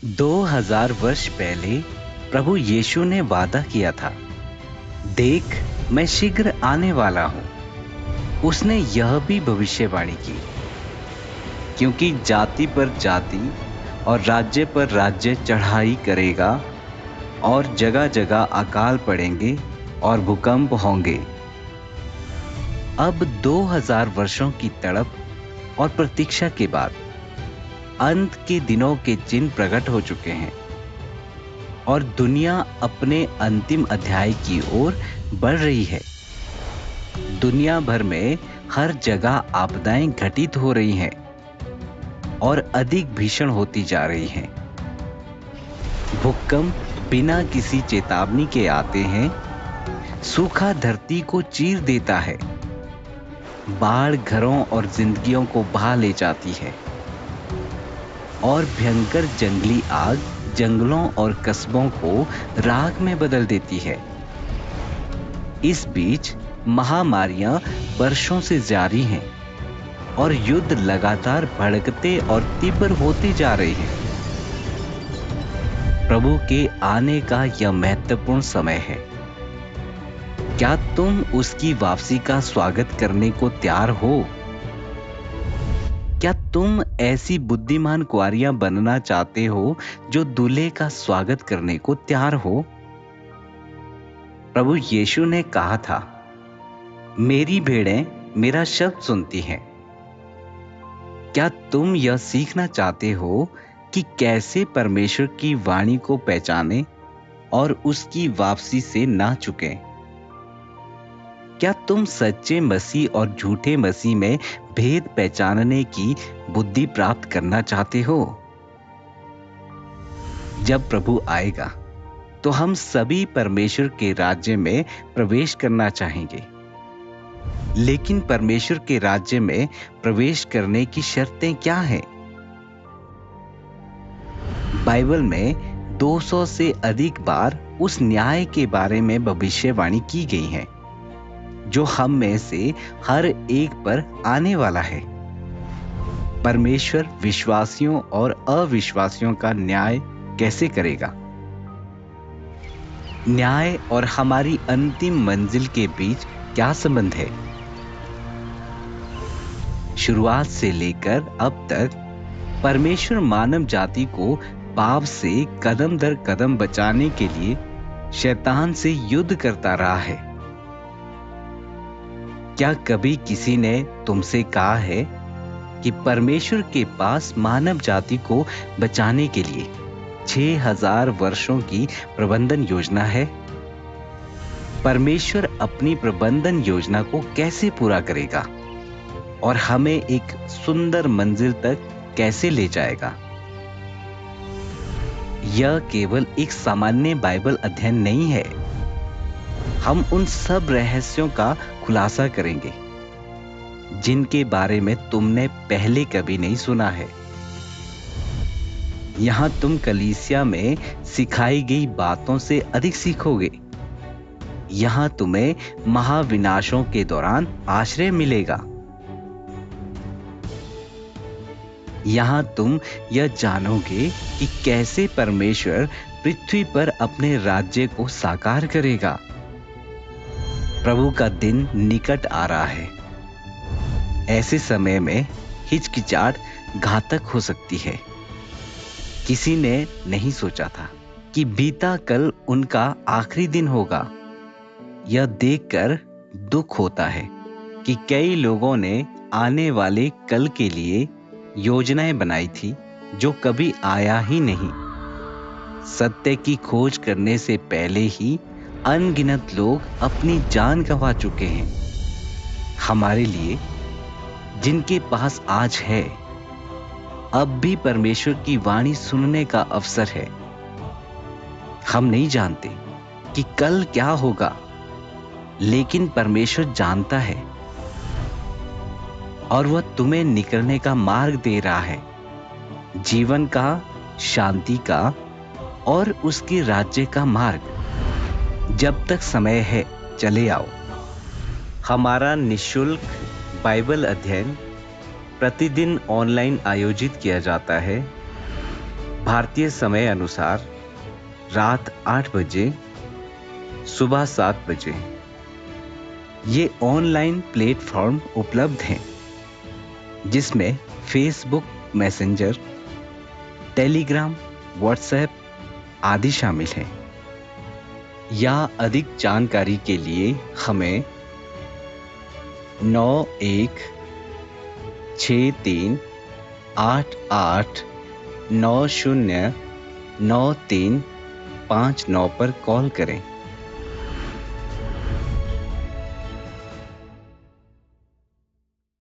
2000 वर्ष पहले प्रभु यीशु ने वादा किया था, देख मैं शीघ्र आने वाला हूं। उसने यह भी भविष्यवाणी की, क्योंकि जाति पर जाति और राज्य पर राज्य चढ़ाई करेगा और जगह जगह अकाल पड़ेंगे और भूकंप होंगे। अब 2000 वर्षों की तड़प और प्रतीक्षा के बाद अंत के दिनों के चिन्ह प्रकट हो चुके हैं और दुनिया अपने अंतिम अध्याय की ओर बढ़ रही है। दुनिया भर में हर जगह आपदाएं घटित हो रही हैं और अधिक भीषण होती जा रही हैं। भूकंप बिना किसी चेतावनी के आते हैं, सूखा धरती को चीर देता है, बाढ़ घरों और जिंदगियों को बहा ले जाती है और भयंकर जंगली आग जंगलों और कस्बों को राख में बदल देती है। इस बीच महामारियां वर्षों से जारी हैं और युद्ध लगातार भड़कते और तीव्र होते जा रहे हैं। प्रभु के आने का यह महत्वपूर्ण समय है। क्या तुम उसकी वापसी का स्वागत करने को तैयार हो? क्या तुम ऐसी बुद्धिमान कुंवारियां बनना चाहते हो जो दूल्हे का स्वागत करने को तैयार हो? प्रभु यीशु ने कहा था, मेरी भेड़ें मेरा शब्द सुनती हैं। क्या तुम यह सीखना चाहते हो कि कैसे परमेश्वर की वाणी को पहचाने और उसकी वापसी से ना चुकें? क्या तुम सच्चे मसीह और झूठे मसीह में भेद पहचानने की बुद्धि प्राप्त करना चाहते हो? जब प्रभु आएगा तो हम सभी परमेश्वर के राज्य में प्रवेश करना चाहेंगे, लेकिन परमेश्वर के राज्य में प्रवेश करने की शर्तें क्या हैं? बाइबल में 200 से अधिक बार उस न्याय के बारे में भविष्यवाणी की गई है जो हम में से हर एक पर आने वाला है। परमेश्वर विश्वासियों और अविश्वासियों का न्याय कैसे करेगा? न्याय और हमारी अंतिम मंजिल के बीच क्या संबंध है? शुरुआत से लेकर अब तक परमेश्वर मानव जाति को पाप से कदम दर कदम बचाने के लिए शैतान से युद्ध करता रहा है। क्या कभी किसी ने तुमसे कहा है कि परमेश्वर के पास मानव जाति को बचाने के लिए 6000 वर्षों की प्रबंधन योजना है? परमेश्वर अपनी प्रबंधन योजना को कैसे पूरा करेगा और हमें एक सुंदर मंजिल तक कैसे ले जाएगा? यह केवल एक सामान्य बाइबल अध्ययन नहीं है। हम उन सब रहस्यों का खुलासा करेंगे जिनके बारे में तुमने पहले कभी नहीं सुना है। यहां तुम कलीसिया में सिखाई गई बातों से अधिक सीखोगे। यहां तुम्हें महाविनाशों के दौरान आश्रय मिलेगा। यहां तुम यह जानोगे कि कैसे परमेश्वर पृथ्वी पर अपने राज्य को साकार करेगा। प्रभु का दिन निकट आ रहा है। ऐसे समय में हिचकिचाहट घातक हो सकती है। किसी ने नहीं सोचा था कि बीता कल उनका आखिरी दिन होगा। यह देखकर दुख होता है कि कई लोगों ने आने वाले कल के लिए योजनाएं बनाई थी जो कभी आया ही नहीं। सत्य की खोज करने से पहले ही अनगिनत लोग अपनी जान गंवा चुके हैं। हमारे लिए जिनके पास आज है, अब भी परमेश्वर की वाणी सुनने का अवसर है। हम नहीं जानते कि कल क्या होगा, लेकिन परमेश्वर जानता है और वह तुम्हें निकलने का मार्ग दे रहा है, जीवन का, शांति का और उसके राज्य का मार्ग। जब तक समय है, चले आओ। हमारा निःशुल्क बाइबल अध्ययन प्रतिदिन ऑनलाइन आयोजित किया जाता है। भारतीय समय अनुसार रात 8 बजे, सुबह 7 बजे। ये ऑनलाइन प्लेटफॉर्म उपलब्ध हैं जिसमें फेसबुक मैसेंजर, टेलीग्राम, व्हाट्सएप आदि शामिल हैं। या अधिक जानकारी के लिए हमें 916388909359 पर कॉल करें।